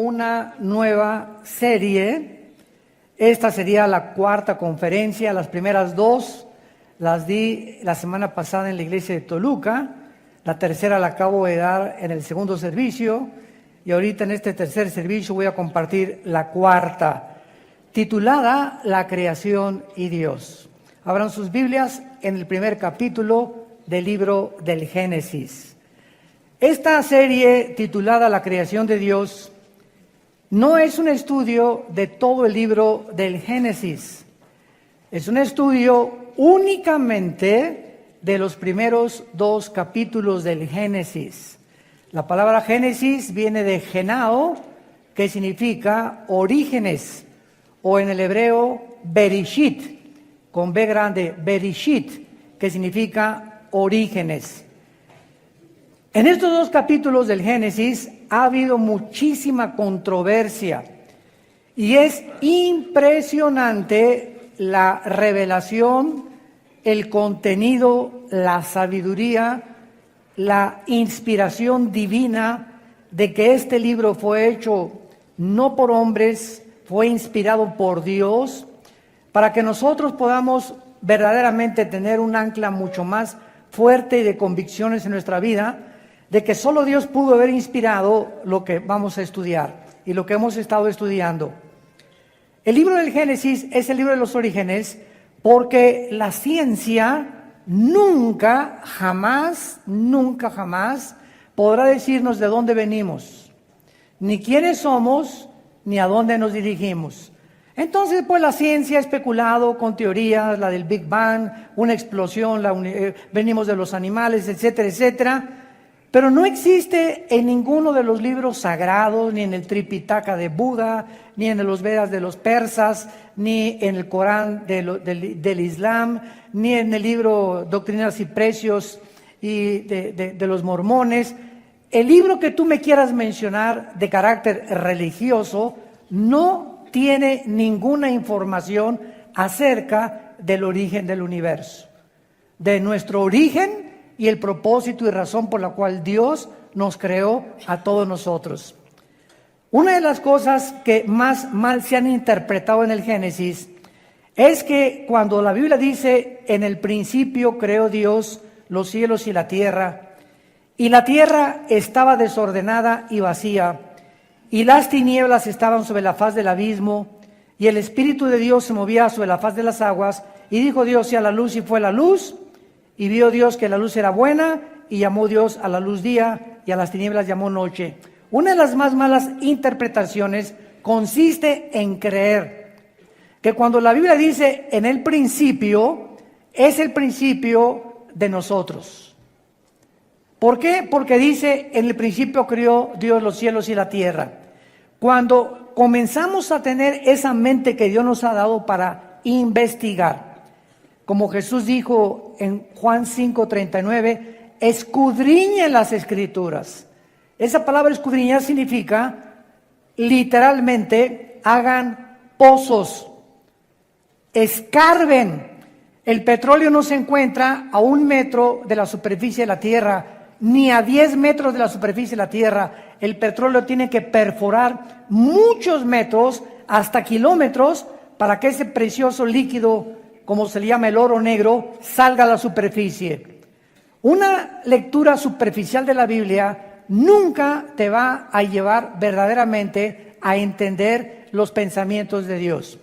una nueva serie. Esta sería la cuarta conferencia. Las primeras dos las di la semana pasada en la iglesia de Toluca. La tercera la acabo de dar en el segundo servicio. Y ahorita en este tercer servicio voy a compartir la cuarta, titulada La creación y Dios. Abran sus Biblias en el primer capítulo del libro del Génesis. Esta serie titulada La creación de Dios no es un estudio de todo el libro del Génesis. Es un estudio únicamente de los primeros dos capítulos del Génesis. La palabra Génesis viene de genao, que significa orígenes, o en el hebreo berishit, con B grande, berishit, que significa orígenes. En estos dos capítulos del Génesis ha habido muchísima controversia y es impresionante la revelación, el contenido, la sabiduría, la inspiración divina de que este libro fue hecho no por hombres, fue inspirado por Dios, para que nosotros podamos verdaderamente tener un ancla mucho más fuerte y de convicciones en nuestra vida, de que solo Dios pudo haber inspirado lo que vamos a estudiar y lo que hemos estado estudiando. El libro del Génesis es el libro de los orígenes porque la ciencia nunca jamás podrá decirnos de dónde venimos, ni quiénes somos, ni a dónde nos dirigimos. Entonces, pues la ciencia ha especulado con teorías, la del Big Bang, una explosión, venimos de los animales, etcétera, etcétera. Pero no existe en ninguno de los libros sagrados, ni en el Tripitaka de Buda, ni en los Vedas de los persas, ni en el Corán del Islam, ni en el libro Doctrinas y Precios y de los mormones. El libro que tú me quieras mencionar de carácter religioso no tiene ninguna información acerca del origen del universo, de nuestro origen y el propósito y razón por la cual Dios nos creó a todos nosotros. Una de las cosas que más mal se han interpretado en el Génesis es que cuando la Biblia dice, en el principio creó Dios los cielos y la tierra estaba desordenada y vacía, y las tinieblas estaban sobre la faz del abismo, y el Espíritu de Dios se movía sobre la faz de las aguas, y dijo Dios, sea la luz, y fue la luz. Y vio Dios que la luz era buena, y llamó Dios a la luz día, y a las tinieblas llamó noche. Una de las más malas interpretaciones consiste en creer que cuando la Biblia dice en el principio, es el principio de nosotros. ¿Por qué? Porque dice, en el principio creó Dios los cielos y la tierra. Cuando comenzamos a tener esa mente que Dios nos ha dado para investigar, como Jesús dijo en Juan 5:39, escudriñen las Escrituras. Esa palabra escudriñar significa, literalmente, hagan pozos, escarben. El petróleo no se encuentra a 1 metro de la superficie de la tierra, ni a 10 metros de la superficie de la tierra. El petróleo tiene que perforar muchos metros, hasta kilómetros, para que ese precioso líquido, como se le llama el oro negro, salga a la superficie. Una lectura superficial de la Biblia nunca te va a llevar verdaderamente a entender los pensamientos de Dios.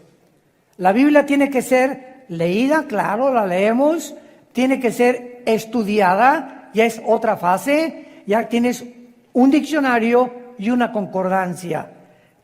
La Biblia tiene que ser leída, claro, la leemos, tiene que ser estudiada, ya es otra fase, ya tienes un diccionario y una concordancia.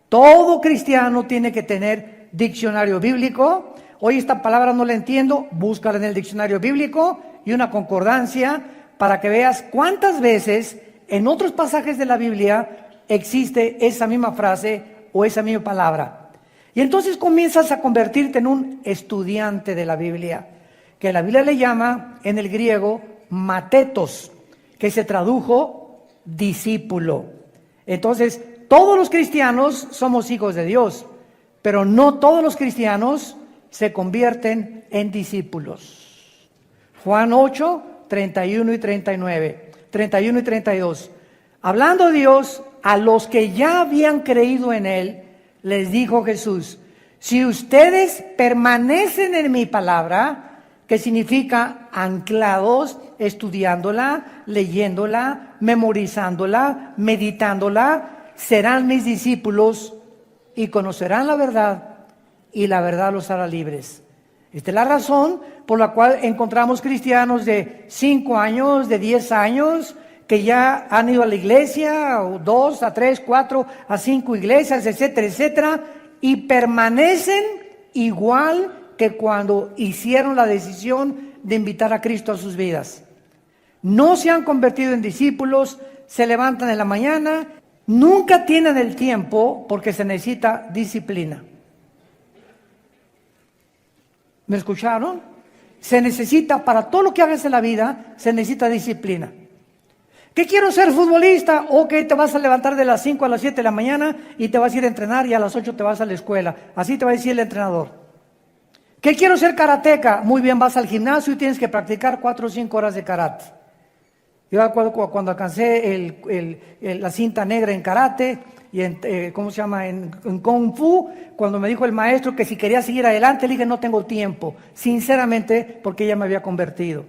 Todo cristiano tiene que tener diccionario bíblico. Hoy esta palabra no la entiendo, búscala en el diccionario bíblico y una concordancia para que veas cuántas veces en otros pasajes de la Biblia existe esa misma frase o esa misma palabra. Y entonces comienzas a convertirte en un estudiante de la Biblia, que la Biblia le llama en el griego matetos, que se tradujo discípulo. Entonces, todos los cristianos somos hijos de Dios, pero no todos los cristianos se convierten en discípulos. Juan 8, 31 y 32. Hablando Dios a los que ya habían creído en Él, les dijo Jesús: si ustedes permanecen en mi palabra, que significa anclados, estudiándola, leyéndola, memorizándola, meditándola, serán mis discípulos y conocerán la verdad, y la verdad los hará libres. Esta es la razón por la cual encontramos cristianos de 5 años, de 10 años, que ya han ido a la iglesia, o 2, a 3, 4, a 5 iglesias, etcétera, etcétera, y permanecen igual que cuando hicieron la decisión de invitar a Cristo a sus vidas. No se han convertido en discípulos, se levantan en la mañana, nunca tienen el tiempo porque se necesita disciplina. ¿Me escucharon? Se necesita, para todo lo que hagas en la vida, se necesita disciplina. ¿Qué quiero ser futbolista? Ok, te vas a levantar de las 5 a las 7 de la mañana y te vas a ir a entrenar, y a las 8 te vas a la escuela. Así te va a decir el entrenador. ¿Qué quiero ser karateca? Muy bien, vas al gimnasio y tienes que practicar 4 o 5 horas de karate. Yo cuando alcancé la cinta negra en karate y en Kung Fu, cuando me dijo el maestro que si quería seguir adelante, le dije: no tengo tiempo, sinceramente, porque ya me había convertido.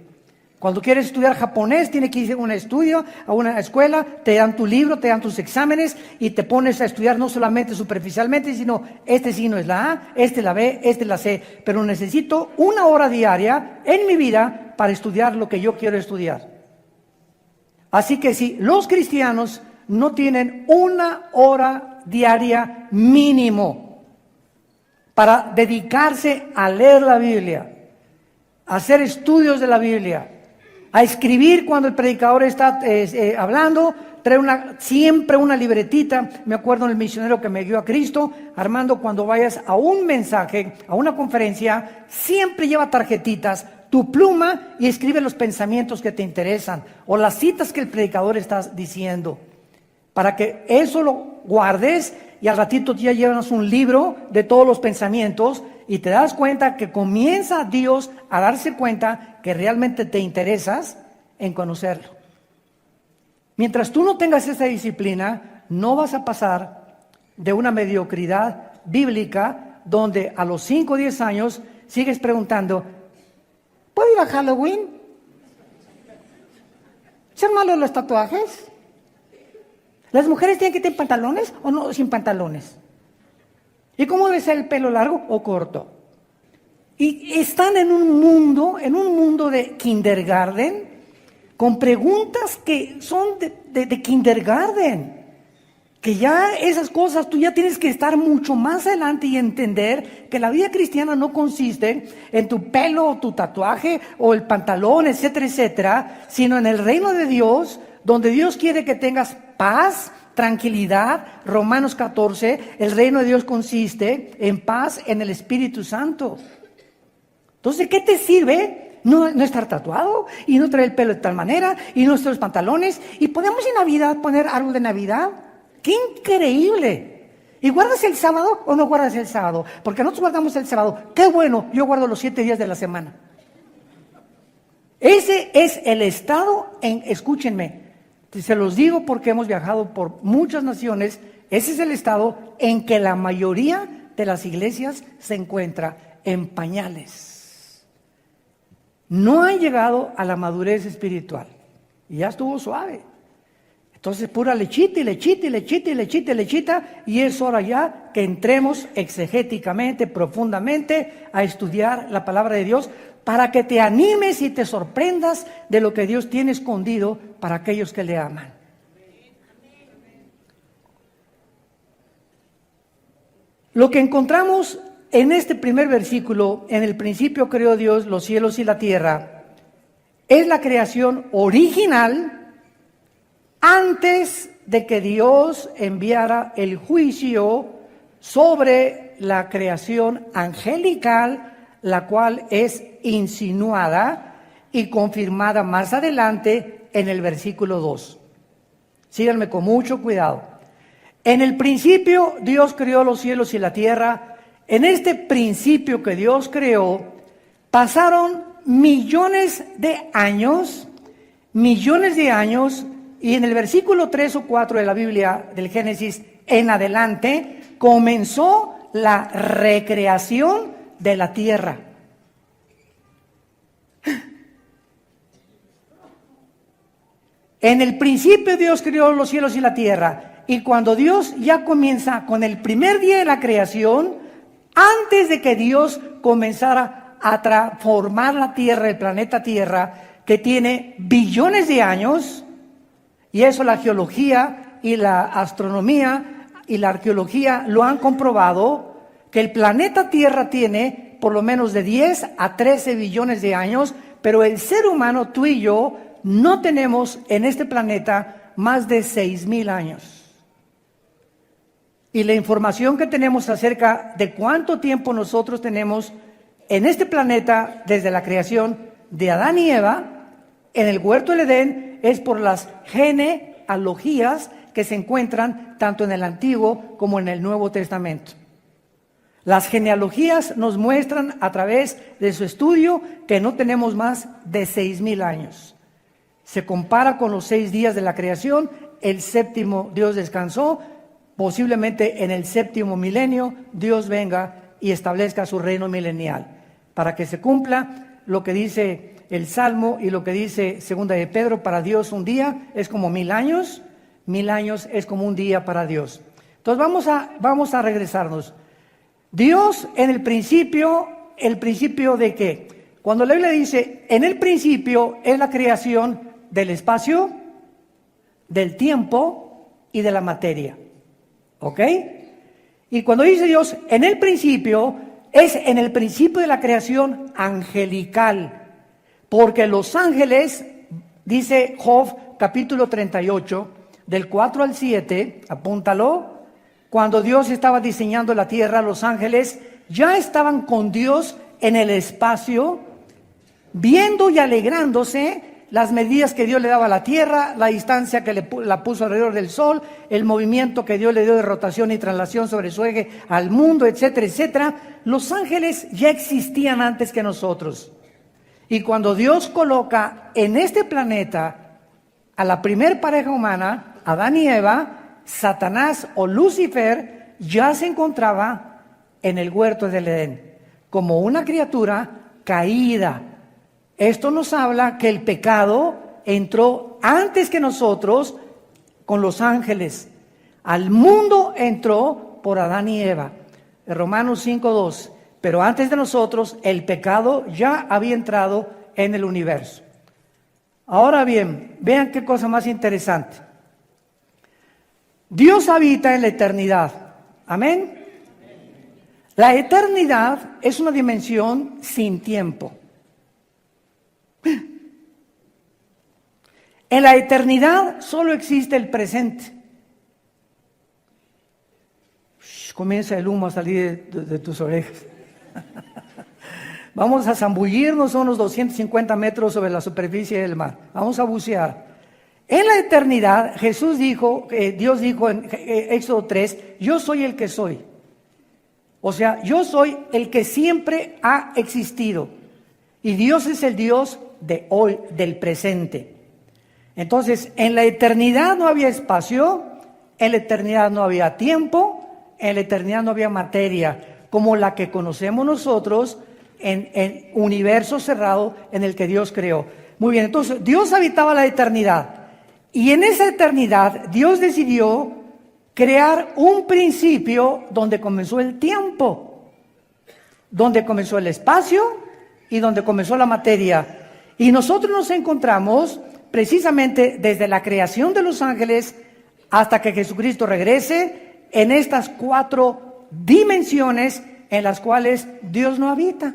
Cuando quieres estudiar japonés, tienes que ir a un estudio, a una escuela, te dan tu libro, te dan tus exámenes y te pones a estudiar no solamente superficialmente, sino este signo es la A, este la B, este la C, pero necesito 1 hora diaria en mi vida para estudiar lo que yo quiero estudiar. Así que si los cristianos no tienen 1 hora diaria mínimo para dedicarse a leer la Biblia, a hacer estudios de la Biblia, a escribir cuando el predicador está hablando, trae siempre una libretita. Me acuerdo del misionero que me guió a Cristo: Armando, cuando vayas a un mensaje, a una conferencia, siempre lleva tarjetitas, tu pluma, y escribe los pensamientos que te interesan o las citas que el predicador está diciendo, para que eso lo guardes y al ratito ya llevas un libro de todos los pensamientos y te das cuenta que comienza Dios a darse cuenta que realmente te interesas en conocerlo. Mientras tú no tengas esa disciplina, no vas a pasar de una mediocridad bíblica donde a los 5 o 10 años sigues preguntando: ¿puedo ir a Halloween? ¿Son malos los tatuajes? ¿Las mujeres tienen que tener pantalones o no sin pantalones? ¿Y cómo debe ser el pelo, largo o corto? Y están en un mundo de kindergarten, con preguntas que son de kindergarten, que ya esas cosas tú ya tienes que estar mucho más adelante y entender que la vida cristiana no consiste en tu pelo o tu tatuaje o el pantalón, etcétera, etcétera, sino en el reino de Dios, donde Dios quiere que tengas paz, tranquilidad. Romanos 14, el reino de Dios consiste en paz en el Espíritu Santo. Entonces, ¿qué te sirve no estar tatuado y no traer el pelo de tal manera y no estar los pantalones? Y podemos en Navidad poner árbol de Navidad. ¡Qué increíble! ¿Y guardas el sábado o no guardas el sábado? Porque nosotros guardamos el sábado. ¡Qué bueno! Yo guardo los 7 días de la semana. Ese es el estado escúchenme, se los digo porque hemos viajado por muchas naciones, ese es el estado en que la mayoría de las iglesias se encuentra, en pañales. No han llegado a la madurez espiritual y ya estuvo suave. Entonces pura lechita y lechita y lechita y lechita y lechita, y es hora ya que entremos exegéticamente, profundamente a estudiar la palabra de Dios, para que te animes y te sorprendas de lo que Dios tiene escondido para aquellos que le aman. Lo que encontramos en este primer versículo: en el principio creó Dios los cielos y la tierra, es la creación original antes de que Dios enviara el juicio sobre la creación angelical, la cual es insinuada y confirmada más adelante en el versículo 2. Síganme con mucho cuidado. En el principio Dios creó los cielos y la tierra. En este principio que Dios creó, pasaron millones de años y en el versículo 3 o 4 de la Biblia del Génesis en adelante comenzó la recreación de la tierra. En el principio Dios creó los cielos y la tierra, y cuando Dios ya comienza con el primer día de la creación, antes de que Dios comenzara a transformar la tierra, el planeta Tierra, que tiene billones de años, y eso la geología y la astronomía y la arqueología lo han comprobado, que el planeta Tierra tiene por lo menos de 10 a 13 billones de años, pero el ser humano, tú y yo, no tenemos en este planeta más de 6,000 años. Y la información que tenemos acerca de cuánto tiempo nosotros tenemos en este planeta desde la creación de Adán y Eva en el huerto del Edén es por las genealogías que se encuentran tanto en el Antiguo como en el Nuevo Testamento. Las genealogías nos muestran a través de su estudio que no tenemos más de 6,000 años. Se compara con los 6 días de la creación, el séptimo Dios descansó, posiblemente en el séptimo milenio Dios venga y establezca su reino milenial, para que se cumpla lo que dice el Salmo y lo que dice Segunda de Pedro: para Dios un día es como 1,000 años, 1,000 años es como un día para Dios. Entonces vamos a regresarnos. Dios en el principio ¿de qué? Cuando la Biblia dice, en el principio es la creación del espacio, del tiempo y de la materia. ¿Ok? Y cuando dice Dios, en el principio, es en el principio de la creación angelical. Porque los ángeles, dice Job capítulo 38, del 4 al 7, apúntalo, cuando Dios estaba diseñando la tierra, los ángeles ya estaban con Dios en el espacio, viendo y alegrándose las medidas que Dios le daba a la tierra, la distancia que la puso alrededor del sol, el movimiento que Dios le dio de rotación y traslación sobre su eje al mundo, etcétera, etcétera. Los ángeles ya existían antes que nosotros. Y cuando Dios coloca en este planeta a la primer pareja humana, Adán y Eva, Satanás o Lucifer ya se encontraba en el huerto del Edén como una criatura caída. Esto nos habla que el pecado entró antes que nosotros con los ángeles. Al mundo entró por Adán y Eva. Romanos 5:2. Pero antes de nosotros el pecado ya había entrado en el universo. Ahora bien, vean qué cosa más interesante. Dios habita en la eternidad. Amén. La eternidad es una dimensión sin tiempo. En la eternidad solo existe el presente. Comienza el humo a salir de tus orejas. Vamos a zambullirnos unos 250 metros sobre la superficie del mar. Vamos a bucear. En la eternidad, Dios dijo en Éxodo 3, yo soy el que soy. O sea, yo soy el que siempre ha existido. Y Dios es el Dios de hoy, del presente. Entonces, en la eternidad no había espacio, en la eternidad no había tiempo, en la eternidad no había materia, como la que conocemos nosotros en el universo cerrado en el que Dios creó. Muy bien, entonces Dios habitaba la eternidad. Y en esa eternidad Dios decidió crear un principio donde comenzó el tiempo, donde comenzó el espacio y donde comenzó la materia. Y nosotros nos encontramos precisamente desde la creación de los ángeles hasta que Jesucristo regrese en estas 4 dimensiones en las cuales Dios no habita.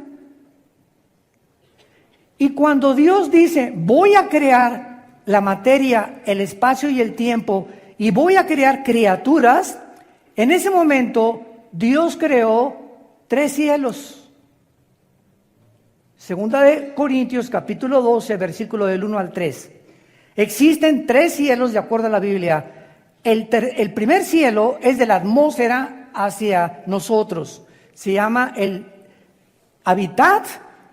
Y cuando Dios dice, voy a crear la materia, el espacio y el tiempo, y voy a crear criaturas, en ese momento Dios creó 3 cielos. Segunda de Corintios capítulo 12, versículo del 1 al 3. Existen 3 cielos de acuerdo a la Biblia. El primer cielo es de la atmósfera hacia nosotros. Se llama el hábitat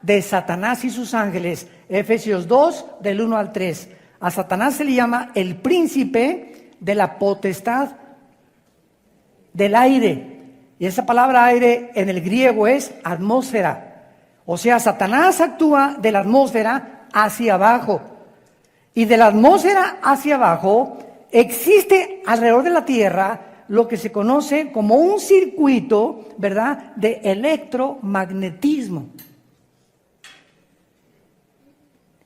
de Satanás y sus ángeles. Efesios 2, del 1 al 3. A Satanás se le llama el príncipe de la potestad del aire. Y esa palabra aire en el griego es atmósfera. O sea, Satanás actúa de la atmósfera hacia abajo. Y de la atmósfera hacia abajo existe alrededor de la Tierra lo que se conoce como un circuito, ¿verdad?, de electromagnetismo.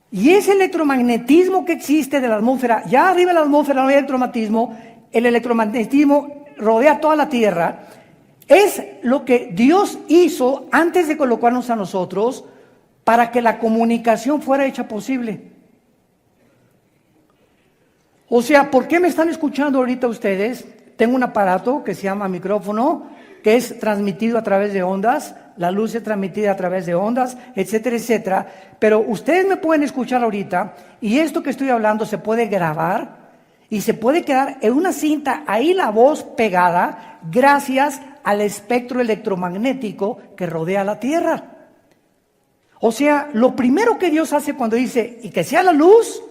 Y ese electromagnetismo que existe de la atmósfera, ya arriba de la atmósfera no hay electromagnetismo, el electromagnetismo rodea toda la Tierra, es lo que Dios hizo antes de colocarnos a nosotros para que la comunicación fuera hecha posible. O sea, ¿por qué me están escuchando ahorita ustedes? Tengo un aparato que se llama micrófono, que es transmitido a través de ondas, la luz es transmitida a través de ondas, etcétera, etcétera. Pero ustedes me pueden escuchar ahorita y esto que estoy hablando se puede grabar y se puede quedar en una cinta, ahí la voz pegada, gracias al espectro electromagnético que rodea la Tierra. O sea, lo primero que Dios hace cuando dice, y que sea la luz,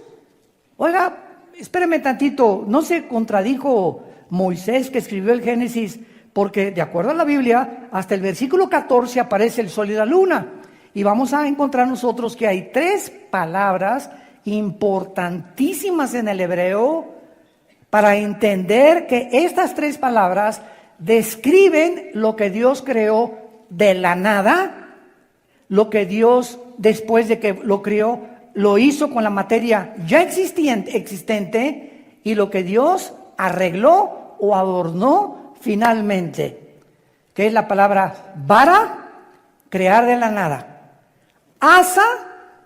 oiga, espéreme tantito, no se contradijo Moisés que escribió el Génesis, porque de acuerdo a la Biblia, hasta el versículo 14 aparece el sol y la luna. Y vamos a encontrar nosotros que hay 3 palabras importantísimas en el hebreo para entender que estas 3 palabras describen lo que Dios creó de la nada, lo que Dios después de que lo creó, lo hizo con la materia ya existente y lo que Dios arregló o adornó finalmente, que es la palabra bara, crear de la nada, asa,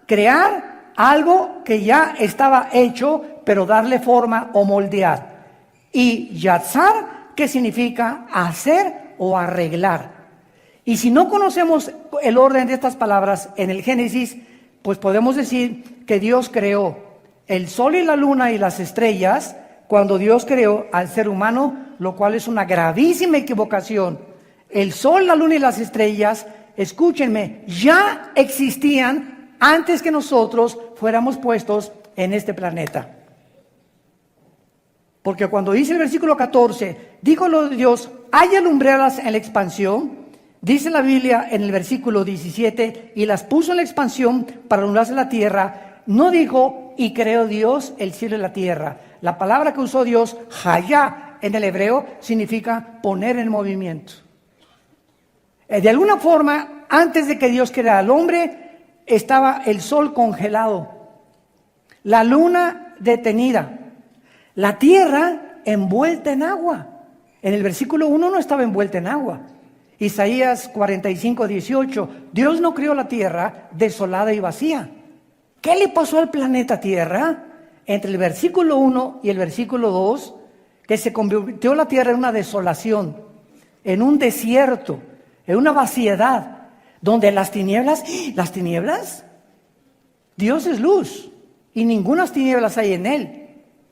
crear algo que ya estaba hecho, pero darle forma o moldear, y yatzar, que significa hacer o arreglar. Y si no conocemos el orden de estas palabras en el Génesis, pues podemos decir que Dios creó el sol y la luna y las estrellas cuando Dios creó al ser humano, lo cual es una gravísima equivocación. El sol, la luna y las estrellas, escúchenme, ya existían antes que nosotros fuéramos puestos en este planeta. Porque cuando dice el versículo 14, dijo Dios, hay lumbreras en la expansión, dice la Biblia en el versículo 17, y las puso en la expansión para alumbrarse la tierra, no dijo, y creó Dios el cielo y la tierra. La palabra que usó Dios, hayá, en el hebreo, significa poner en movimiento. De alguna forma, antes de que Dios creara al hombre, estaba el sol congelado, la luna detenida, la tierra envuelta en agua. En el versículo 1 no estaba envuelta en agua. Isaías 45, 18, Dios no creó la tierra desolada y vacía. ¿Qué le pasó al planeta Tierra? Entre el versículo 1 y el versículo 2, que se convirtió la tierra en una desolación, en un desierto, en una vaciedad, donde las tinieblas, Dios es luz y ninguna tinieblas hay en Él.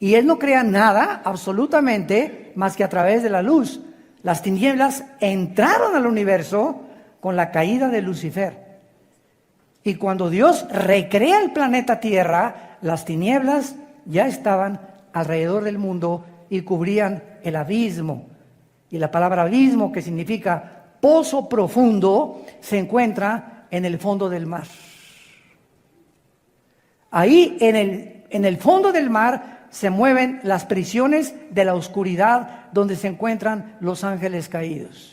Y Él no crea nada absolutamente más que a través de la luz. Las tinieblas entraron al universo con la caída de Lucifer. Y cuando Dios recrea el planeta Tierra, las tinieblas ya estaban alrededor del mundo y cubrían el abismo. Y la palabra abismo, que significa pozo profundo, se encuentra en el fondo del mar. Ahí en el fondo del mar se mueven las prisiones de la oscuridad donde se encuentran los ángeles caídos.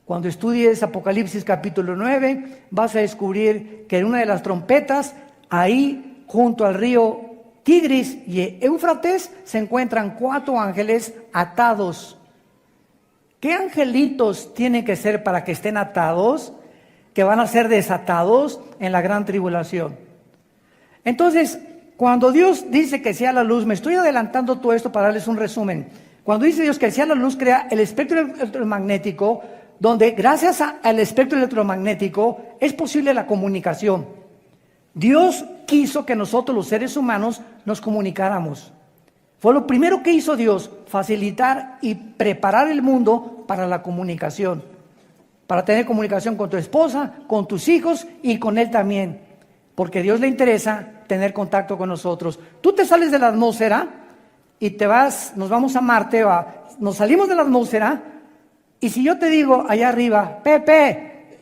Cuando estudies Apocalipsis capítulo 9, vas a descubrir que en una de las trompetas, ahí junto al río Tigris y Éufrates, se encuentran 4 ángeles atados. ¿Qué angelitos tienen que ser para que estén atados? Que van a ser desatados en la gran tribulación. Entonces, cuando Dios dice que sea la luz, me estoy adelantando todo esto para darles un resumen. Cuando dice Dios que sea la luz, crea el espectro electromagnético, donde gracias al espectro electromagnético es posible la comunicación. Dios quiso que nosotros los seres humanos nos comunicáramos. Fue lo primero que hizo Dios, facilitar y preparar el mundo para la comunicación. Para tener comunicación con tu esposa, con tus hijos y con Él también. Porque a Dios le interesa tener contacto con nosotros. Tú te sales de la atmósfera y te vas, nos vamos a Marte, nos salimos de la atmósfera, y si yo te digo allá arriba, Pepe,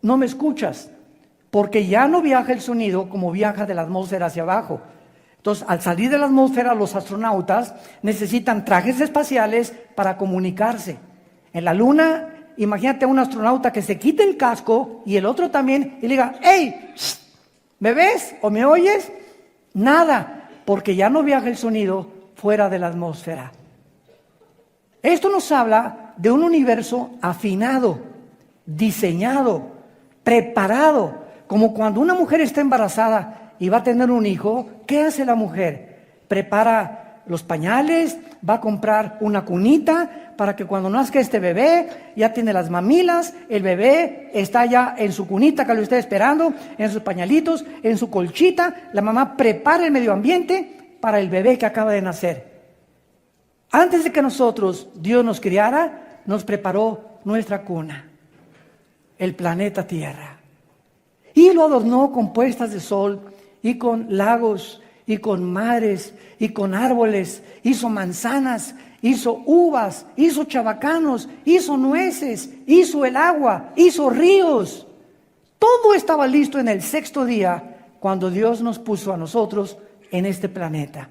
no me escuchas, porque ya no viaja el sonido como viaja de la atmósfera hacia abajo. Entonces, al salir de la atmósfera, los astronautas necesitan trajes espaciales para comunicarse. En la Luna, imagínate a un astronauta que se quite el casco y el otro también y le diga, hey, ¿me ves o me oyes? Nada, porque ya no viaja el sonido fuera de la atmósfera. Esto nos habla de un universo afinado, diseñado, preparado, como cuando una mujer está embarazada y va a tener un hijo. ¿Qué hace la mujer? Prepara los pañales, va a comprar una cunita para que cuando nazca este bebé ya tiene las mamilas, el bebé está ya en su cunita que lo está esperando, en sus pañalitos, en su colchita. La mamá prepara el medio ambiente para el bebé que acaba de nacer. Antes de que Dios nos criara, nos preparó nuestra cuna, el planeta Tierra. Y lo adornó con puestas de sol, y con lagos, y con mares, y con árboles. Hizo manzanas, hizo uvas, hizo chabacanos, hizo nueces, hizo el agua, hizo ríos. Todo estaba listo en el sexto día, cuando Dios nos puso a nosotros en este planeta.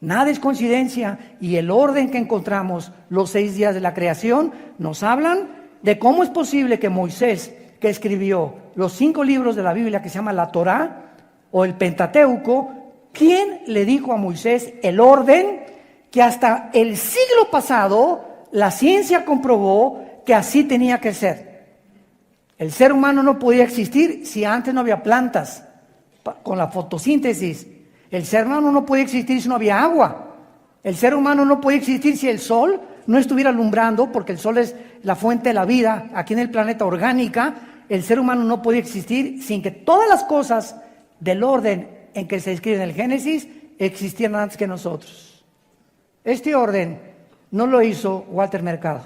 Nada es coincidencia, y el orden que encontramos los 6 días de la creación nos hablan de cómo es posible que Moisés, que escribió los 5 libros de la Biblia que se llama la Torá o el Pentateuco, ¿quién le dijo a Moisés el orden que hasta el siglo pasado la ciencia comprobó que así tenía que ser? El ser humano no podía existir si antes no había plantas con la fotosíntesis. El ser humano no podía existir si no había agua. El ser humano no podía existir si el sol no estuviera alumbrando, porque el sol es la fuente de la vida aquí en el planeta orgánica. El ser humano no podía existir sin que todas las cosas del orden en que se escribe en el Génesis existieran antes que nosotros. Este orden no lo hizo Walter Mercado.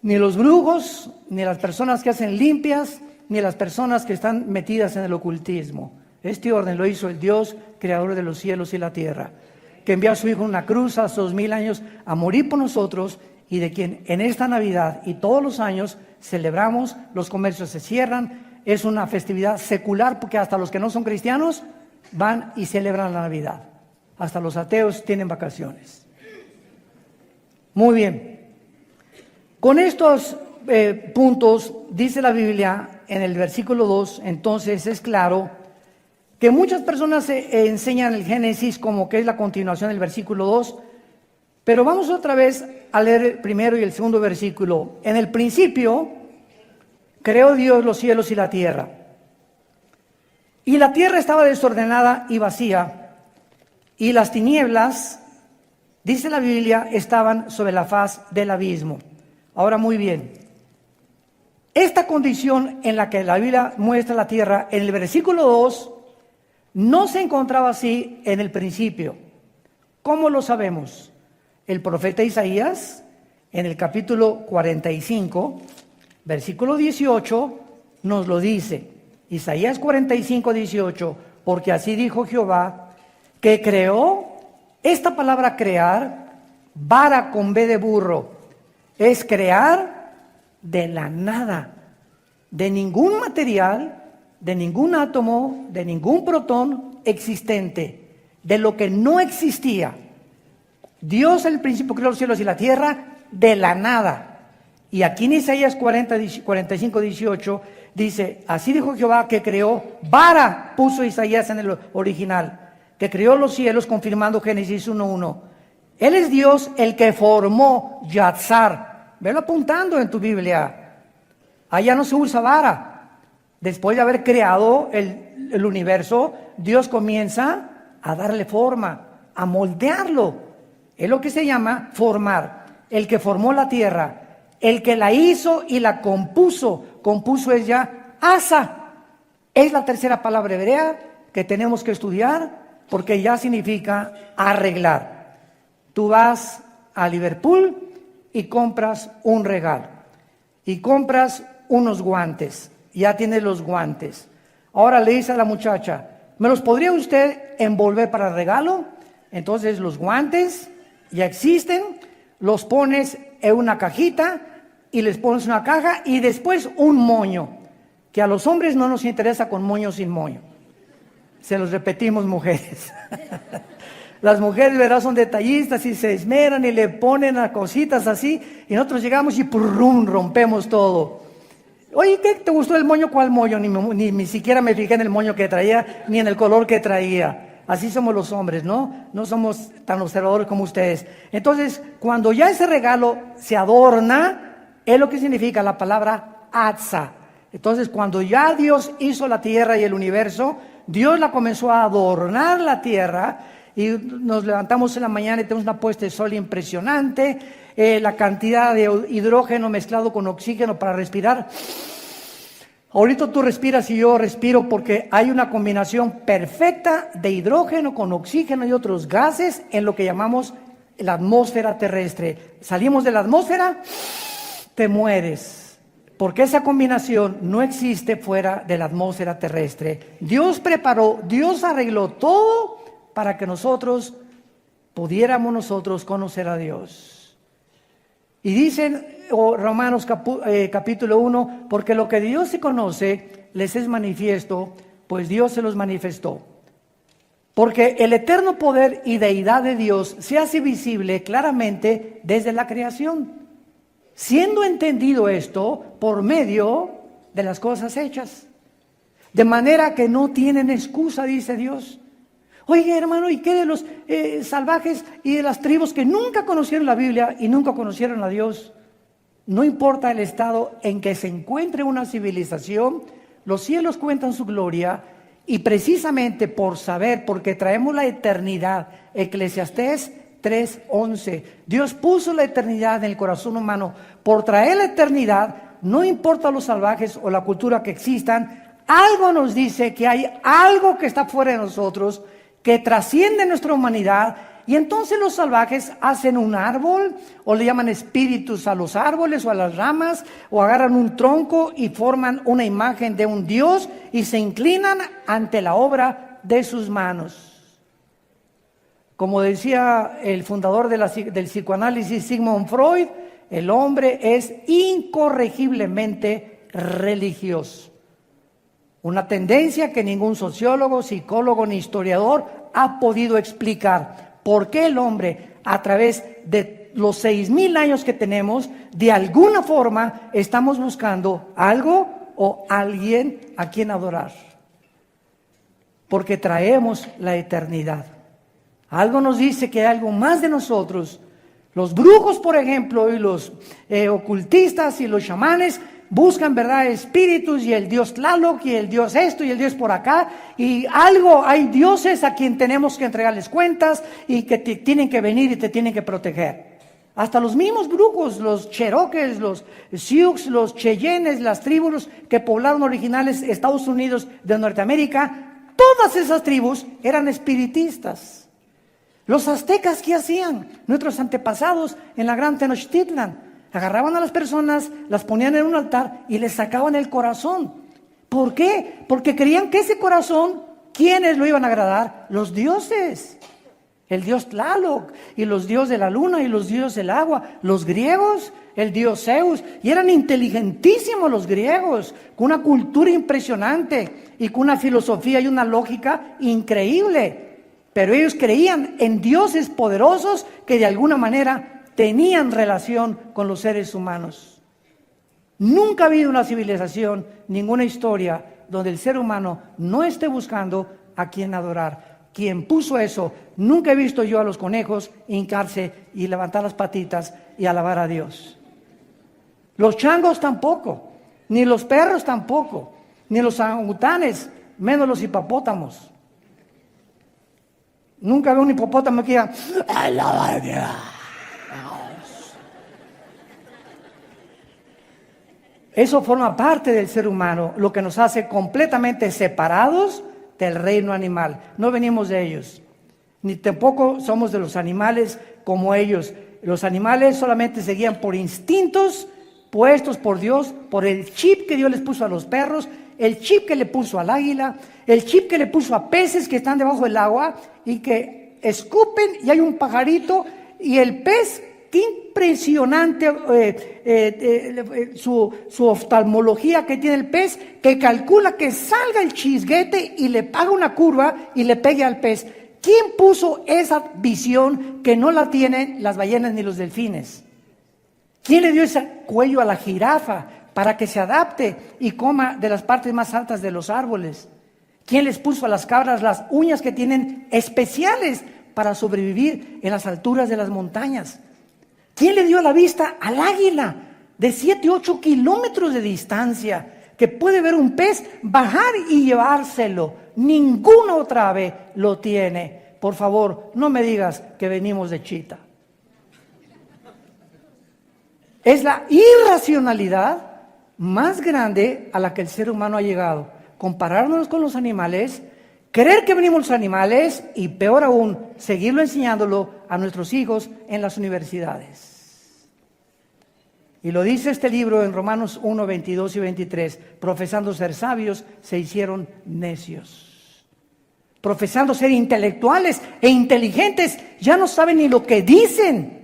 Ni los brujos, ni las personas que hacen limpias, ni las personas que están metidas en el ocultismo. Este orden lo hizo el Dios, creador de los cielos y la tierra, que envió a su Hijo en una cruz hace 2000 años a morir por nosotros, y de quien en esta Navidad y todos los años celebramos. Los comercios se cierran, es una festividad secular, porque hasta los que no son cristianos van y celebran la Navidad. Hasta los ateos tienen vacaciones. Muy bien. Con estos puntos, dice la Biblia en el versículo 2, entonces es claro que muchas personas enseñan el Génesis como que es la continuación del versículo 2, pero vamos otra vez a leer el primero y el segundo versículo. En el principio creó Dios los cielos y la tierra, y la tierra estaba desordenada y vacía, y las tinieblas, dice la Biblia, estaban sobre la faz del abismo. Ahora, muy bien, esta condición en la que la Biblia muestra la tierra en el versículo 2 no se encontraba así en el principio. ¿Cómo lo sabemos? El profeta Isaías, en el capítulo 45, versículo 18, nos lo dice. Isaías 45, 18, porque así dijo Jehová, que creó, esta palabra crear, vara con B de burro, es crear de la nada, de ningún material, de ningún átomo, de ningún protón existente, de lo que no existía. Dios en el principio creó los cielos y la tierra de la nada. Y aquí en Isaías 45, 18 dice, así dijo Jehová, que creó, vara puso Isaías en el original, que creó los cielos, confirmando Génesis 1:1. Él es Dios el que formó Yatzar. Velo apuntando en tu Biblia. Allá no se usa vara. Después de haber creado el universo, Dios comienza a darle forma, a moldearlo. Es lo que se llama formar. El que formó la tierra, el que la hizo y la compuso. Compuso es ya asa. Es la tercera palabra hebrea que tenemos que estudiar, porque ya significa arreglar. Tú vas a Liverpool y compras un regalo, y compras unos guantes, ya tiene los guantes. Ahora le dice a la muchacha, ¿me los podría usted envolver para regalo? Entonces los guantes ya existen, los pones en una cajita y les pones una caja y después un moño, que a los hombres no nos interesa con moño sin moño. Se los repetimos, mujeres. Las mujeres, ¿verdad?, son detallistas y se esmeran y le ponen a cositas así y nosotros llegamos y ¡prum!, rompemos todo. Oye, ¿qué te gustó el moño? ¿Cuál moño? Ni siquiera me fijé en el moño que traía, ni en el color que traía. Así somos los hombres, ¿no? No somos tan observadores como ustedes. Entonces, cuando ya ese regalo se adorna, es lo que significa la palabra atza. Entonces, cuando ya Dios hizo la tierra y el universo, Dios la comenzó a adornar la tierra y nos levantamos en la mañana y tenemos una puesta de sol impresionante. La cantidad de hidrógeno mezclado con oxígeno para respirar. Ahorita tú respiras y yo respiro porque hay una combinación perfecta de hidrógeno con oxígeno y otros gases en lo que llamamos la atmósfera terrestre. Salimos de la atmósfera, te mueres, porque esa combinación no existe fuera de la atmósfera terrestre. Dios preparó, Dios arregló todo para que pudiéramos conocer a Dios. Y dicen Romanos capítulo 1, porque lo que Dios se conoce les es manifiesto, pues Dios se los manifestó. Porque el eterno poder y deidad de Dios se hace visible claramente desde la creación, siendo entendido esto por medio de las cosas hechas. De manera que no tienen excusa, dice Dios. Oye, hermano, ¿y qué de los salvajes y de las tribus que nunca conocieron la Biblia y nunca conocieron a Dios? No importa el estado en que se encuentre una civilización, los cielos cuentan su gloria y precisamente por saber, porque traemos la eternidad, Eclesiastés 3:11, Dios puso la eternidad en el corazón humano. Por traer la eternidad, no importa los salvajes o la cultura que existan, algo nos dice que hay algo que está fuera de nosotros, que trasciende nuestra humanidad, y entonces los salvajes hacen un árbol, o le llaman espíritus a los árboles o a las ramas, o agarran un tronco y forman una imagen de un Dios y se inclinan ante la obra de sus manos. Como decía el fundador del psicoanálisis, Sigmund Freud, el hombre es incorregiblemente religioso. Una tendencia que ningún sociólogo, psicólogo ni historiador ha podido explicar. ¿Por qué el hombre, a través de los 6,000 años que tenemos, de alguna forma estamos buscando algo o alguien a quien adorar? Porque traemos la eternidad. Algo nos dice que hay algo más de nosotros. Los brujos, por ejemplo, y los ocultistas y los chamanes buscan, ¿verdad?, espíritus y el dios Tlaloc y el dios esto y el dios por acá, y hay dioses a quien tenemos que entregarles cuentas y que tienen que venir y te tienen que proteger. Hasta los mismos brujos, los Cherokees, los Sioux, los Cheyennes, las tribus que poblaron originales Estados Unidos de Norteamérica, todas esas tribus eran espiritistas. Los aztecas, ¿qué hacían? Nuestros antepasados en la Gran Tenochtitlan agarraban a las personas, las ponían en un altar y les sacaban el corazón. ¿Por qué? Porque creían que ese corazón, ¿quiénes lo iban a agradar? Los dioses. El dios Tlaloc y los dioses de la luna y los dioses del agua. Los griegos, el dios Zeus. Y eran inteligentísimos los griegos, con una cultura impresionante y con una filosofía y una lógica increíble. Pero ellos creían en dioses poderosos que de alguna manera tenían relación con los seres humanos. Nunca ha habido una civilización, ninguna historia, donde el ser humano no esté buscando a quien adorar. Quien puso eso, nunca he visto yo a los conejos hincarse y levantar las patitas y alabar a Dios. Los changos tampoco, ni los perros tampoco, ni los orangutanes, menos los hipopótamos. Nunca veo un hipopótamo que diga, alaba a Dios. Eso forma parte del ser humano, lo que nos hace completamente separados del reino animal. No venimos de ellos, ni tampoco somos de los animales como ellos. Los animales solamente se guían por instintos puestos por Dios, por el chip que Dios les puso a los perros, el chip que le puso al águila, el chip que le puso a peces que están debajo del agua y que escupen y hay un pajarito y el pez, qué impresionante su oftalmología que tiene el pez, que calcula que salga el chisguete y le haga una curva y le pegue al pez. ¿Quién puso esa visión que no la tienen las ballenas ni los delfines? ¿Quién le dio ese cuello a la jirafa para que se adapte y coma de las partes más altas de los árboles? ¿Quién les puso a las cabras las uñas que tienen especiales para sobrevivir en las alturas de las montañas? ¿Quién le dio la vista al águila de 7, 8 kilómetros de distancia que puede ver un pez bajar y llevárselo? Ninguna otra ave lo tiene. Por favor, no me digas que venimos de chita. Es la irracionalidad más grande a la que el ser humano ha llegado. Compararnos con los animales, creer que venimos los animales y peor aún, seguirlo enseñándolo a nuestros hijos en las universidades. Y lo dice este libro en Romanos 1, 22 y 23. Profesando ser sabios, se hicieron necios. Profesando ser intelectuales e inteligentes, ya no saben ni lo que dicen.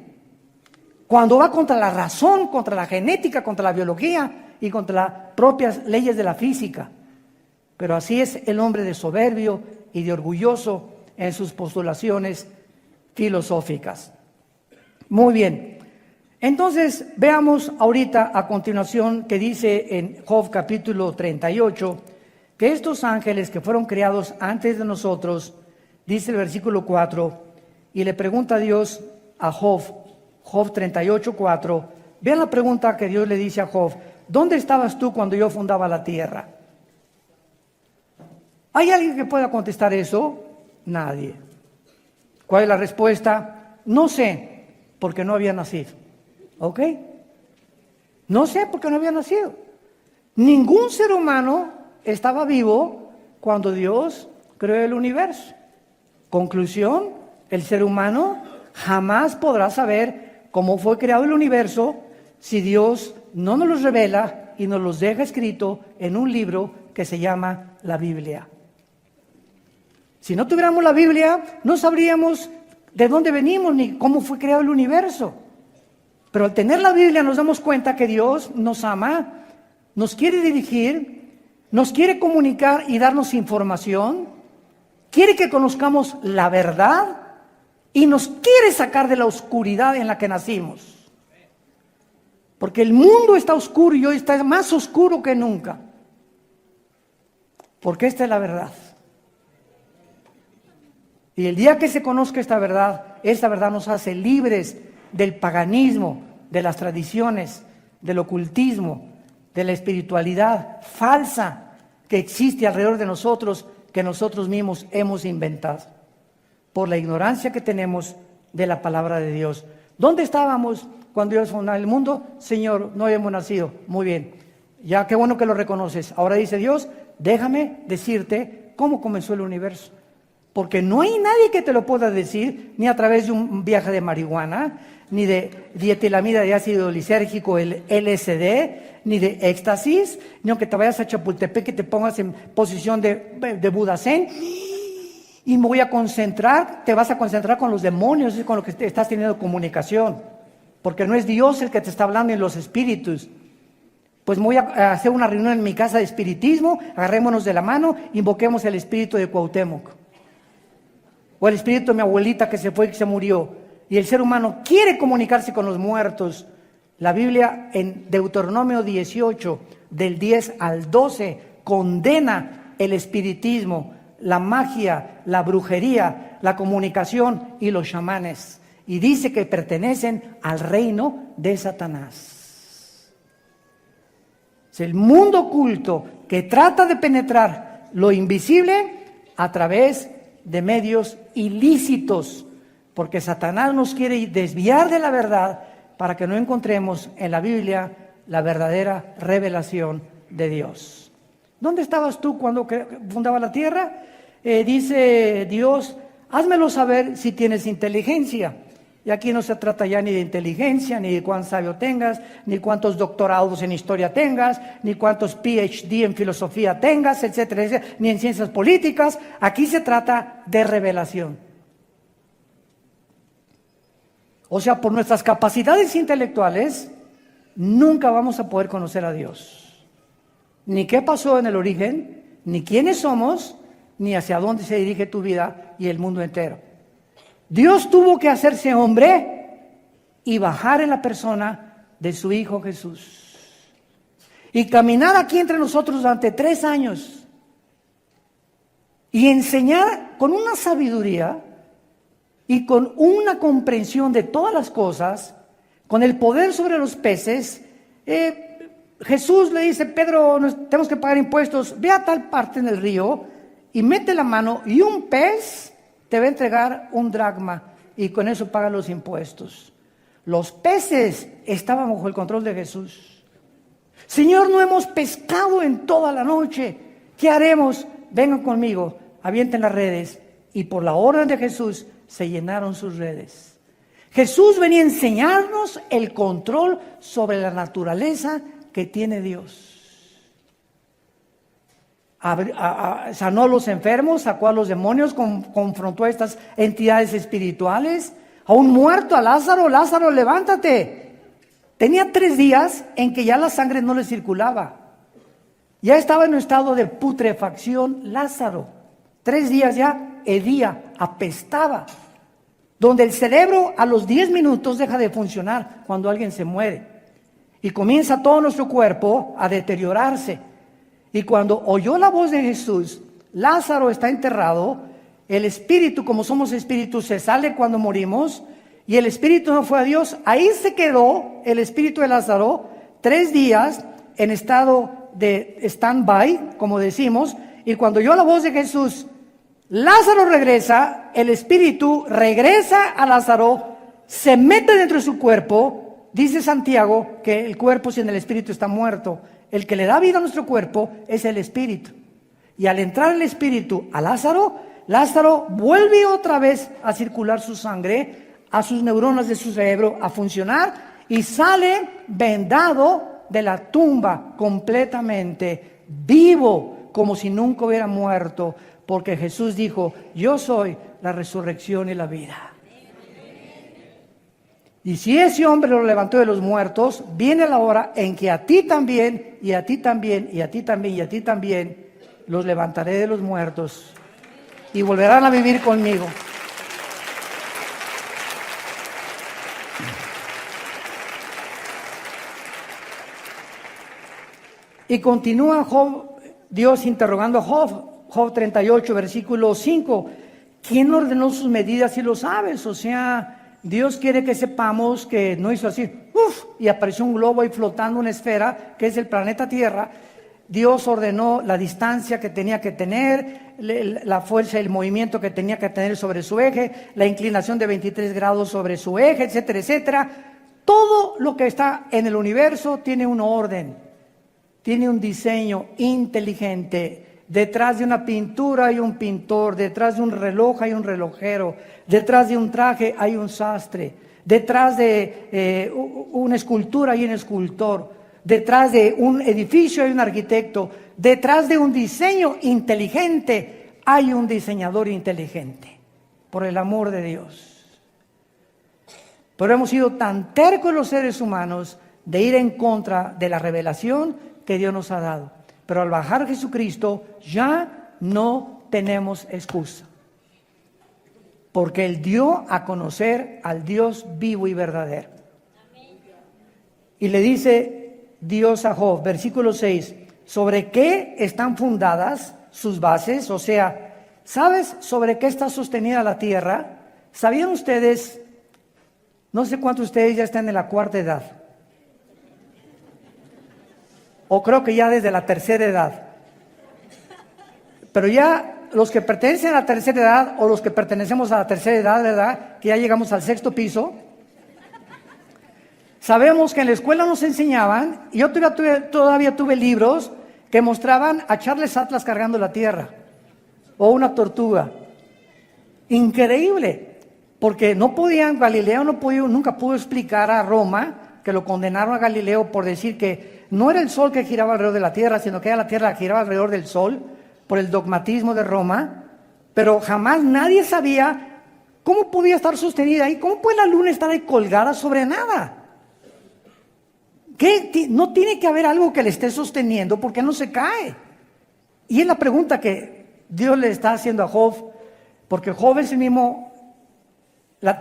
Cuando va contra la razón, contra la genética, contra la biología y contra las propias leyes de la física. Pero así es el hombre de soberbio y de orgulloso en sus postulaciones filosóficas. Muy bien. Entonces, veamos ahorita a continuación que dice en Job capítulo 38, que estos ángeles que fueron creados antes de nosotros, dice el versículo 4, y le pregunta a Dios a Job 38, 4, vean la pregunta que Dios le dice a Job: ¿dónde estabas tú cuando yo fundaba la tierra? ¿Hay alguien que pueda contestar eso? Nadie. ¿Cuál es la respuesta? No sé, porque no había nacido. ¿Ok? No sé, porque no había nacido. Ningún ser humano estaba vivo cuando Dios creó el universo. Conclusión, el ser humano jamás podrá saber cómo fue creado el universo si Dios no nos los revela y nos los deja escrito en un libro que se llama la Biblia. Si no tuviéramos la Biblia, no sabríamos de dónde venimos ni cómo fue creado el universo. Pero al tener la Biblia nos damos cuenta que Dios nos ama, nos quiere dirigir, nos quiere comunicar y darnos información, quiere que conozcamos la verdad y nos quiere sacar de la oscuridad en la que nacimos. Porque el mundo está oscuro y hoy está más oscuro que nunca. Porque esta es la verdad. Y el día que se conozca esta verdad nos hace libres del paganismo, de las tradiciones, del ocultismo, de la espiritualidad falsa que existe alrededor de nosotros, que nosotros mismos hemos inventado, por la ignorancia que tenemos de la palabra de Dios. ¿Dónde estábamos cuando Dios fundó el mundo? Señor, no habíamos nacido. Muy bien, ya qué bueno que lo reconoces. Ahora dice Dios, déjame decirte cómo comenzó el universo. Porque no hay nadie que te lo pueda decir, ni a través de un viaje de marihuana, ni de dietilamida de ácido lisérgico, el LSD, ni de éxtasis, ni aunque te vayas a Chapultepec y te pongas en posición de Buda Zen, y me voy a concentrar, te vas a concentrar con los demonios, es con lo que estás teniendo comunicación, porque no es Dios el que te está hablando en los espíritus. Pues voy a hacer una reunión en mi casa de espiritismo, agarrémonos de la mano, invoquemos el espíritu de Cuauhtémoc. O el espíritu de mi abuelita que se fue y que se murió. Y el ser humano quiere comunicarse con los muertos. La Biblia en Deuteronomio 18, del 10 al 12, condena el espiritismo, la magia, la brujería, la comunicación y los chamanes. Y dice que pertenecen al reino de Satanás. Es el mundo oculto que trata de penetrar lo invisible a través de medios ilícitos, porque Satanás nos quiere desviar de la verdad para que no encontremos en la Biblia la verdadera revelación de Dios. ¿Dónde estabas tú cuando fundaba la tierra? Dice Dios, házmelo saber si tienes inteligencia. Y aquí no se trata ya ni de inteligencia, ni de cuán sabio tengas, ni cuántos doctorados en historia tengas, ni cuántos PhD en filosofía tengas, etcétera, etcétera, ni en ciencias políticas. Aquí se trata de revelación. O sea, por nuestras capacidades intelectuales, nunca vamos a poder conocer a Dios. Ni qué pasó en el origen, ni quiénes somos, ni hacia dónde se dirige tu vida y el mundo entero. Dios tuvo que hacerse hombre y bajar en la persona de su Hijo Jesús. Y caminar aquí entre nosotros durante 3 años. Y enseñar con una sabiduría y con una comprensión de todas las cosas, con el poder sobre los peces. Jesús le dice, Pedro, tenemos que pagar impuestos, ve a tal parte en el río y mete la mano y un pez te va a entregar un dracma y con eso paga los impuestos. Los peces estaban bajo el control de Jesús. Señor, no hemos pescado en toda la noche. ¿Qué haremos? Vengan conmigo, avienten las redes. Y por la orden de Jesús se llenaron sus redes. Jesús venía a enseñarnos el control sobre la naturaleza que tiene Dios. Sanó a los enfermos, sacó a los demonios, confrontó a estas entidades espirituales. A un muerto, a Lázaro, Lázaro, levántate. Tenía 3 días en que ya la sangre no le circulaba. Ya estaba en un estado de putrefacción Lázaro. 3 días ya hedía, apestaba. Donde el cerebro a los 10 minutos deja de funcionar cuando alguien se muere. Y comienza todo nuestro cuerpo a deteriorarse. Y cuando oyó la voz de Jesús, Lázaro está enterrado, el espíritu, como somos espíritus, se sale cuando morimos, y el espíritu no fue a Dios. Ahí se quedó el espíritu de Lázaro 3 días en estado de stand-by, como decimos, y cuando oyó la voz de Jesús, Lázaro regresa, el espíritu regresa a Lázaro, se mete dentro de su cuerpo. Dice Santiago que el cuerpo sin el espíritu está muerto. El que le da vida a nuestro cuerpo es el espíritu. Y al entrar el espíritu a Lázaro, Lázaro vuelve otra vez a circular su sangre, a sus neuronas de su cerebro, a funcionar, y sale vendado de la tumba completamente, vivo, como si nunca hubiera muerto, porque Jesús dijo, yo soy la resurrección y la vida. Y si ese hombre lo levantó de los muertos, viene la hora en que a ti también, y a ti también, y a ti también, y a ti también, los levantaré de los muertos y volverán a vivir conmigo. Y continúa Dios interrogando a Job 38, versículo 5. ¿Quién ordenó sus medidas y lo sabes? O sea, Dios quiere que sepamos que no hizo así, y apareció un globo ahí flotando, una esfera, que es el planeta Tierra. Dios ordenó la distancia que tenía que tener, la fuerza y el movimiento que tenía que tener sobre su eje, la inclinación de 23 grados sobre su eje, etcétera, etcétera. Todo lo que está en el universo tiene un orden, tiene un diseño inteligente. Detrás de una pintura hay un pintor, detrás de un reloj hay un relojero, detrás de un traje hay un sastre, detrás de una escultura hay un escultor, detrás de un edificio hay un arquitecto, detrás de un diseño inteligente hay un diseñador inteligente, por el amor de Dios. Pero hemos sido tan tercos los seres humanos de ir en contra de la revelación que Dios nos ha dado. Pero al bajar Jesucristo ya no tenemos excusa. Porque Él dio a conocer al Dios vivo y verdadero. Y le dice Dios a Job, versículo 6, ¿sobre qué están fundadas sus bases? O sea, ¿sabes sobre qué está sostenida la tierra? ¿Sabían ustedes? No sé cuántos de ustedes ya están en la 4ª edad. O creo que ya desde la 3ª edad. Pero ya los que pertenecen a la 3ª edad o los que pertenecemos a la 3ª edad, ¿verdad? Que ya llegamos al 6º piso. Sabemos que en la escuela nos enseñaban, y yo todavía tuve libros que mostraban a Charles Atlas cargando la tierra. O una tortuga. Increíble. porque no podían, Galileo nunca pudo explicar a Roma, que lo condenaron a Galileo por decir que no era el sol que giraba alrededor de la tierra, sino que era la tierra que giraba alrededor del sol, por el dogmatismo de Roma, pero jamás nadie sabía cómo podía estar sostenida ahí, cómo puede la luna estar ahí colgada sobre nada. No tiene que haber algo que le esté sosteniendo porque no se cae. Y es la pregunta que Dios le está haciendo a Job, porque Job es el mismo,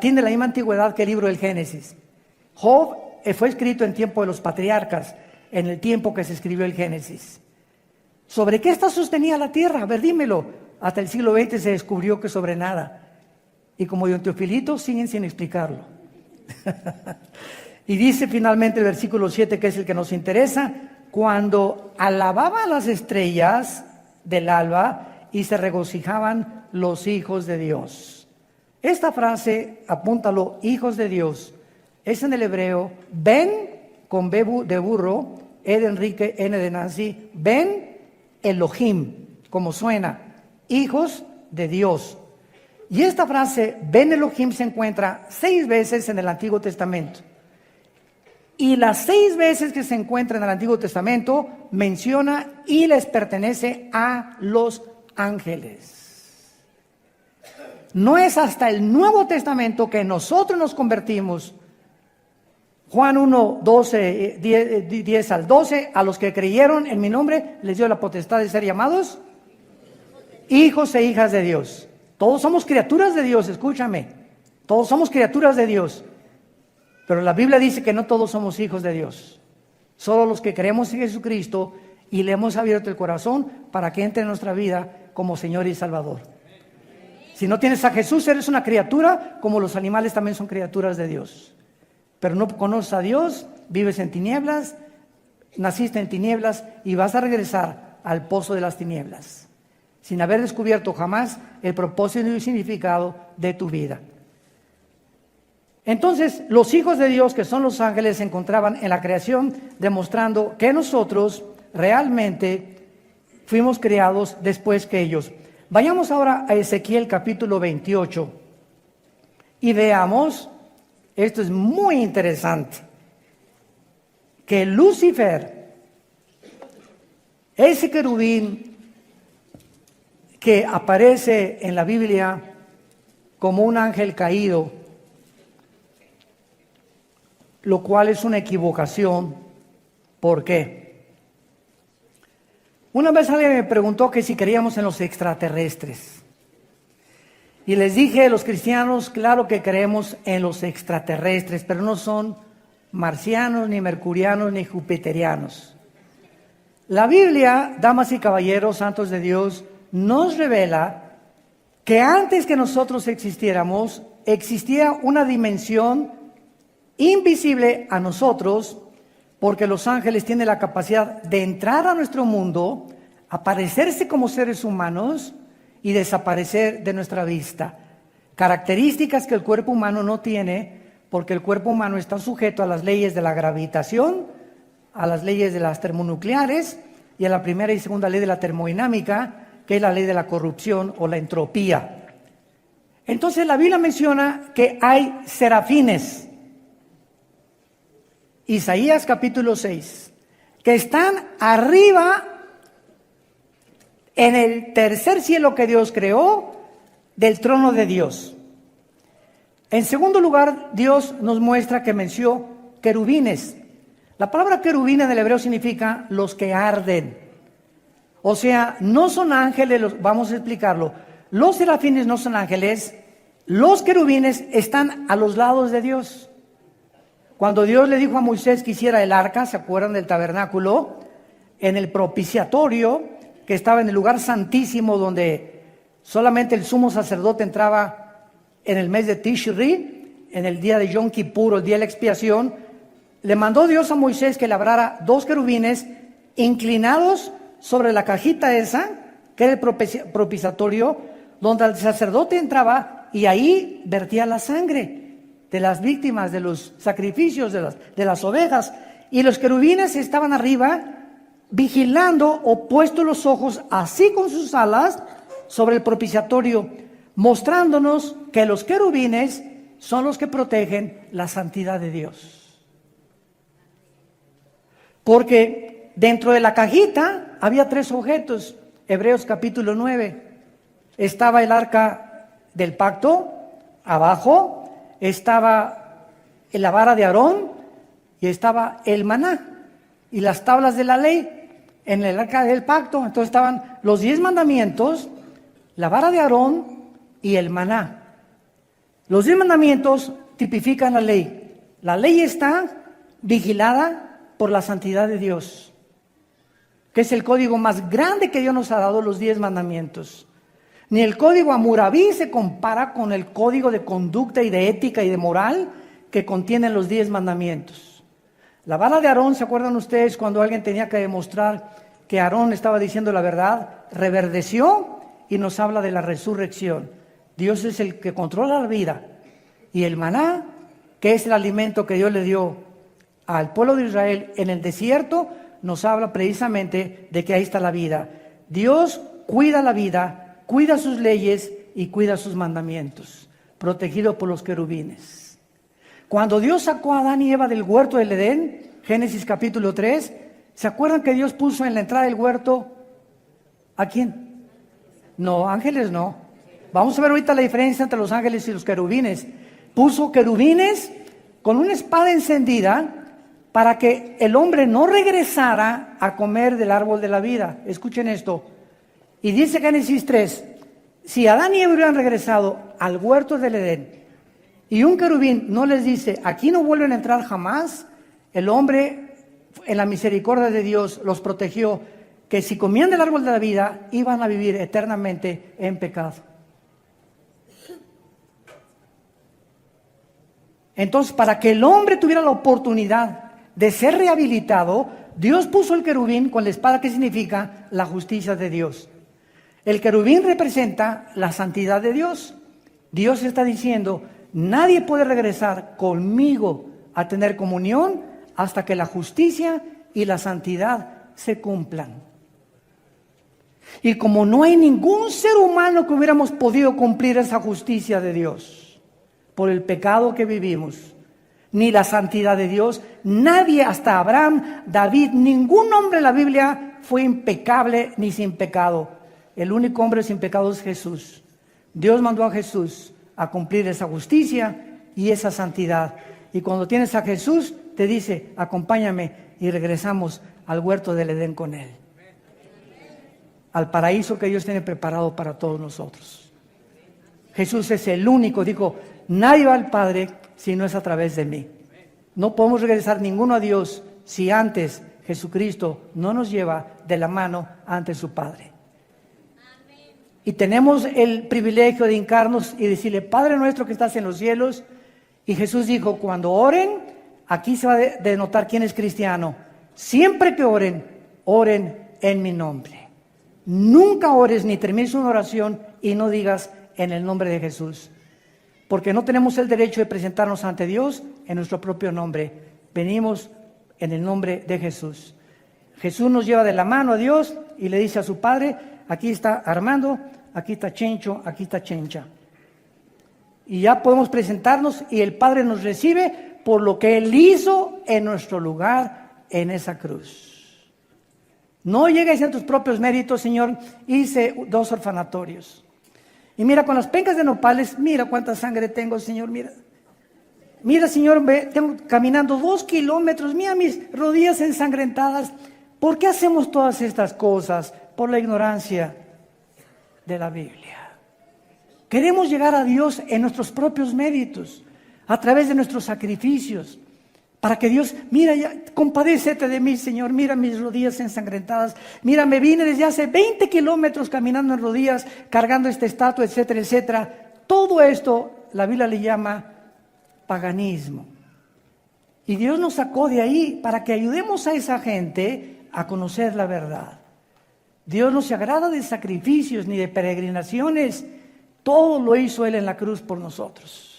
tiene la misma antigüedad que el libro del Génesis. Job fue escrito en tiempo de los patriarcas, en el tiempo que se escribió el Génesis. ¿Sobre qué está sostenida la tierra? A ver, dímelo. Hasta el siglo XX se descubrió que sobre nada. Y como Don Teofilito, siguen sin explicarlo. Y dice finalmente el versículo 7, que es el que nos interesa: cuando alababa las estrellas del alba y se regocijaban los hijos de Dios. Esta frase, apúntalo, hijos de Dios, es en el hebreo Ben, con B de burro, E de Enrique, N de Nancy, Ben Elohim, como suena, hijos de Dios. Y esta frase, Ben Elohim, se encuentra 6 veces en el Antiguo Testamento. Y las 6 veces que se encuentra en el Antiguo Testamento, menciona y les pertenece a los ángeles. No es hasta el Nuevo Testamento que nosotros nos convertimos. Juan 1, 12, 10 al 12, a los que creyeron en mi nombre les dio la potestad de ser llamados hijos e hijas de Dios. Todos somos criaturas de Dios, escúchame. Todos somos criaturas de Dios. Pero la Biblia dice que no todos somos hijos de Dios. Solo los que creemos en Jesucristo y le hemos abierto el corazón para que entre en nuestra vida como Señor y Salvador. Si no tienes a Jesús, eres una criatura, como los animales también son criaturas de Dios. Pero no conoces a Dios, vives en tinieblas, naciste en tinieblas y vas a regresar al pozo de las tinieblas, sin haber descubierto jamás el propósito y el significado de tu vida. Entonces, los hijos de Dios, que son los ángeles, se encontraban en la creación, demostrando que nosotros realmente fuimos creados después que ellos. Vayamos ahora a Ezequiel capítulo 28 y veamos, esto es muy interesante, que Lucifer, ese querubín que aparece en la Biblia como un ángel caído, lo cual es una equivocación. ¿Por qué? Una vez alguien me preguntó que si creíamos en los extraterrestres. Y les dije, los cristianos, claro que creemos en los extraterrestres, pero no son marcianos, ni mercurianos, ni jupiterianos. La Biblia, damas y caballeros, santos de Dios, nos revela que antes que nosotros existiéramos, existía una dimensión invisible a nosotros, porque los ángeles tienen la capacidad de entrar a nuestro mundo, aparecerse como seres humanos y desaparecer de nuestra vista. Características que el cuerpo humano no tiene, porque el cuerpo humano está sujeto a las leyes de la gravitación, a las leyes de las termonucleares y a la primera y segunda ley de la termodinámica, que es la ley de la corrupción o la entropía. Entonces la Biblia menciona que hay serafines, Isaías capítulo 6, que están arriba en el tercer cielo que Dios creó del trono de Dios. En segundo lugar, Dios nos muestra que mencionó querubines. La palabra querubín en el hebreo significa los que arden. O sea, no son ángeles, vamos a explicarlo. Los serafines no son ángeles, los querubines están a los lados de Dios. Cuando Dios le dijo a Moisés que hiciera el arca, ¿se acuerdan del tabernáculo? En el propiciatorio, que estaba en el lugar santísimo, donde solamente el sumo sacerdote entraba en el mes de Tishri, en el día de Yom Kippur, el día de la expiación, le mandó Dios a Moisés que labrara 2 querubines inclinados sobre la cajita esa, que era el propiciatorio, donde el sacerdote entraba y ahí vertía la sangre de las víctimas, de los sacrificios, de las ovejas. Y los querubines estaban arriba vigilando o puestos los ojos así con sus alas sobre el propiciatorio, mostrándonos que los querubines son los que protegen la santidad de Dios. Porque dentro de la cajita había 3 objetos. Hebreos capítulo 9. Estaba el arca del pacto, abajo estaba la vara de Aarón y estaba el maná y las tablas de la ley en el arca del pacto. Entonces estaban los 10 mandamientos, la vara de Aarón y el maná. Los 10 mandamientos tipifican la ley. La ley está vigilada por la santidad de Dios, que es el código más grande que Dios nos ha dado, los 10 mandamientos. Ni el código Hammurabi se compara con el código de conducta y de ética y de moral que contienen los 10 mandamientos. La vara de Aarón, ¿se acuerdan ustedes cuando alguien tenía que demostrar que Aarón estaba diciendo la verdad? Reverdeció y nos habla de la resurrección. Dios es el que controla la vida. Y el maná, que es el alimento que Dios le dio al pueblo de Israel en el desierto, nos habla precisamente de que ahí está la vida. Dios cuida la vida, cuida sus leyes y cuida sus mandamientos, protegido por los querubines. Cuando Dios sacó a Adán y Eva del huerto del Edén, Génesis capítulo 3, ¿se acuerdan que Dios puso en la entrada del huerto a quién? No, ángeles no. Vamos a ver ahorita la diferencia entre los ángeles y los querubines. Puso querubines con una espada encendida para que el hombre no regresara a comer del árbol de la vida. Escuchen esto. Y dice Génesis 3, si Adán y Eva hubieran regresado al huerto del Edén y un querubín no les dice, aquí no vuelven a entrar jamás, el hombre en la misericordia de Dios los protegió, que si comían del árbol de la vida iban a vivir eternamente en pecado. Entonces, para que el hombre tuviera la oportunidad de ser rehabilitado, Dios puso el querubín con la espada, que significa la justicia de Dios. El querubín representa la santidad de Dios. Dios está diciendo, nadie puede regresar conmigo a tener comunión hasta que la justicia y la santidad se cumplan. Y como no hay ningún ser humano que hubiéramos podido cumplir esa justicia de Dios, por el pecado que vivimos, ni la santidad de Dios, nadie, hasta Abraham, David, ningún hombre en la Biblia fue impecable ni sin pecado. El único hombre sin pecado es Jesús. Dios mandó a Jesús a cumplir esa justicia y esa santidad. Y cuando tienes a Jesús, te dice, acompáñame, y regresamos al huerto del Edén con Él, al paraíso que Dios tiene preparado para todos nosotros. Jesús es el único, dijo, nadie va al Padre si no es a través de mí. No podemos regresar ninguno a Dios si antes Jesucristo no nos lleva de la mano ante su Padre. Y tenemos el privilegio de hincarnos y decirle, Padre nuestro que estás en los cielos. Y Jesús dijo, cuando oren, aquí se va a denotar quién es cristiano. Siempre que oren, oren en mi nombre. Nunca ores ni termines una oración y no digas en el nombre de Jesús. Porque no tenemos el derecho de presentarnos ante Dios en nuestro propio nombre. Venimos en el nombre de Jesús. Jesús nos lleva de la mano a Dios y le dice a su Padre, aquí está Armando, aquí está Chencho, aquí está Chencha. Y ya podemos presentarnos y el Padre nos recibe por lo que Él hizo en nuestro lugar en esa cruz. No llegues a tus propios méritos, Señor, hice 2 orfanatorios. Y mira, con las pencas de nopales, mira cuánta sangre tengo, Señor, mira. Mira, Señor, tengo caminando 2 kilómetros, mira mis rodillas ensangrentadas. ¿Por qué hacemos todas estas cosas? Por la ignorancia de la Biblia. Queremos llegar a Dios en nuestros propios méritos, a través de nuestros sacrificios, para que Dios, mira, ya, compadécete de mí, Señor, mira mis rodillas ensangrentadas, mira, me vine desde hace 20 kilómetros caminando en rodillas, cargando esta estatua, etcétera, etcétera. Todo esto la Biblia le llama paganismo. Y Dios nos sacó de ahí para que ayudemos a esa gente a conocer la verdad. Dios no se agrada de sacrificios ni de peregrinaciones. Todo lo hizo Él en la cruz por nosotros.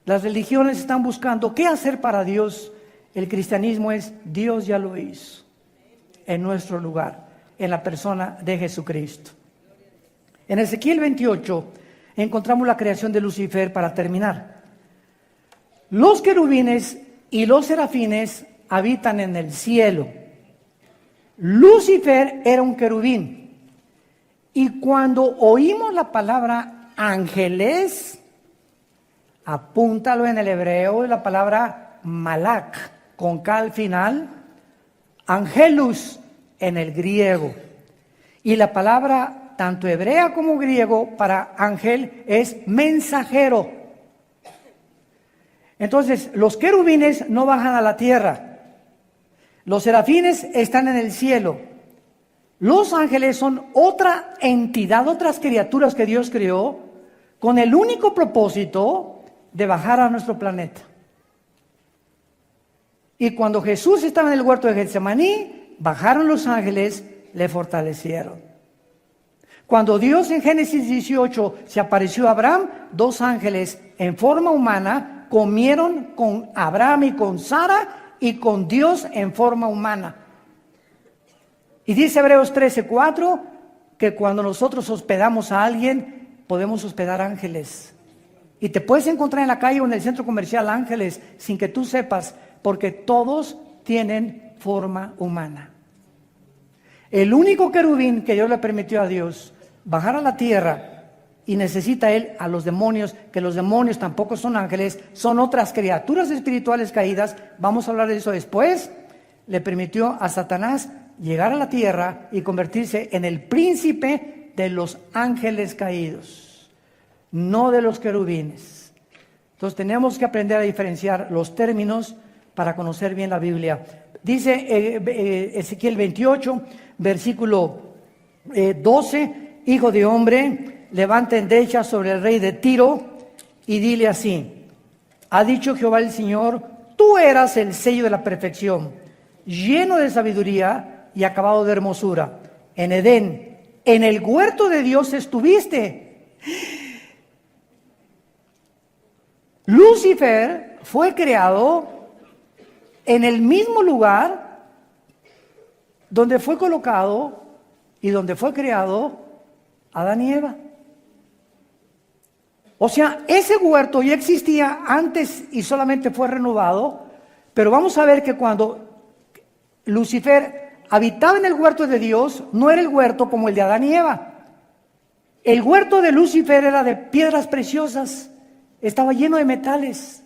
Las religiones están buscando qué hacer para Dios. El cristianismo es Dios ya lo hizo en nuestro lugar, en la persona de Jesucristo. En Ezequiel 28 encontramos la creación de Lucifer para terminar. Los querubines y los serafines habitan en el cielo. Lucifer era un querubín. Y cuando oímos la palabra ángeles, apúntalo en el hebreo, la palabra malak, con K al final, angelus en el griego. Y la palabra, tanto hebrea como griego, para ángel es mensajero. Entonces, los querubines no bajan a la tierra. Los serafines están en el cielo. Los ángeles son otra entidad, otras criaturas que Dios creó con el único propósito de bajar a nuestro planeta. Y cuando Jesús estaba en el huerto de Getsemaní, bajaron los ángeles, le fortalecieron. Cuando Dios en Génesis 18 se apareció a Abraham, 2 ángeles en forma humana comieron con Abraham y con Sara y con Dios en forma humana. Y dice Hebreos 13:4 que cuando nosotros hospedamos a alguien, podemos hospedar ángeles. Y te puedes encontrar en la calle o en el centro comercial ángeles sin que tú sepas, porque todos tienen forma humana. El único querubín que Dios le permitió a Dios bajar a la tierra, y necesita él a los demonios, que los demonios tampoco son ángeles, son otras criaturas espirituales caídas, vamos a hablar de eso después, le permitió a Satanás llegar a la tierra y convertirse en el príncipe de los ángeles caídos, no de los querubines. Entonces tenemos que aprender a diferenciar los términos para conocer bien la Biblia. Dice Ezequiel 28, versículo 12, hijo de hombre, levanta endecha sobre el rey de Tiro y dile así: ha dicho Jehová el Señor, tú eras el sello de la perfección, lleno de sabiduría y acabado de hermosura. En Edén, en el huerto de Dios estuviste. Lucifer fue creado en el mismo lugar donde fue colocado y donde fue creado Adán y Eva. O sea, ese huerto ya existía antes y solamente fue renovado, pero vamos a ver que cuando Lucifer habitaba en el huerto de Dios, no era el huerto como el de Adán y Eva. El huerto de Lucifer era de piedras preciosas, estaba lleno de metales.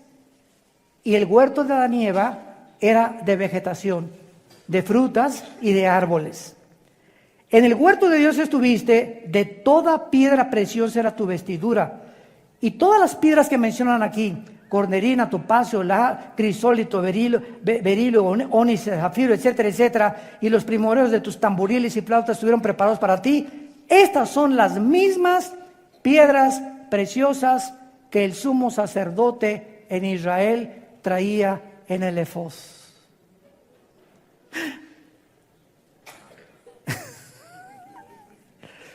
Y el huerto de Adán y Eva era de vegetación, de frutas y de árboles. En el huerto de Dios estuviste, de toda piedra preciosa era tu vestidura. Y todas las piedras que mencionan aquí, cornerina, topacio, crisólito, berilo, ónice, zafiro, etcétera, etcétera, y los primordios de tus tamboriles y flautas estuvieron preparados para ti. Estas son las mismas piedras preciosas que el sumo sacerdote en Israel traía en el efod.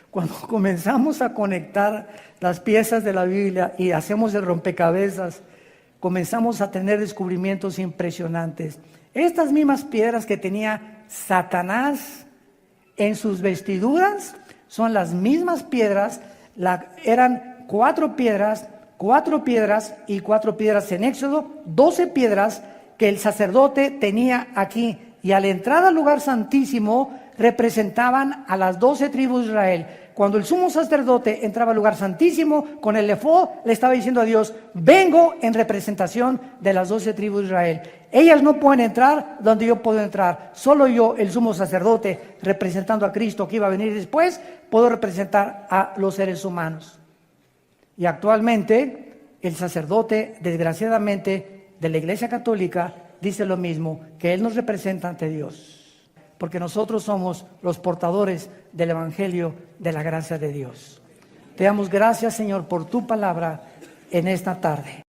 Cuando comenzamos a conectar las piezas de la Biblia y hacemos el rompecabezas, comenzamos a tener descubrimientos impresionantes. Estas mismas piedras que tenía Satanás en sus vestiduras son las mismas piedras, eran 4 piedras y 4 piedras en Éxodo, 12 piedras que el sacerdote tenía aquí. Y al entrar al lugar santísimo representaban a las 12 tribus de Israel. Cuando el sumo sacerdote entraba al lugar santísimo con el efod, le estaba diciendo a Dios: vengo en representación de las 12 tribus de Israel. Ellas no pueden entrar donde yo puedo entrar. Solo yo, el sumo sacerdote, representando a Cristo que iba a venir después, puedo representar a los seres humanos. Y actualmente el sacerdote, desgraciadamente, de la Iglesia Católica dice lo mismo, que Él nos representa ante Dios, porque nosotros somos los portadores del Evangelio de la gracia de Dios. Te damos gracias, Señor, por tu palabra en esta tarde.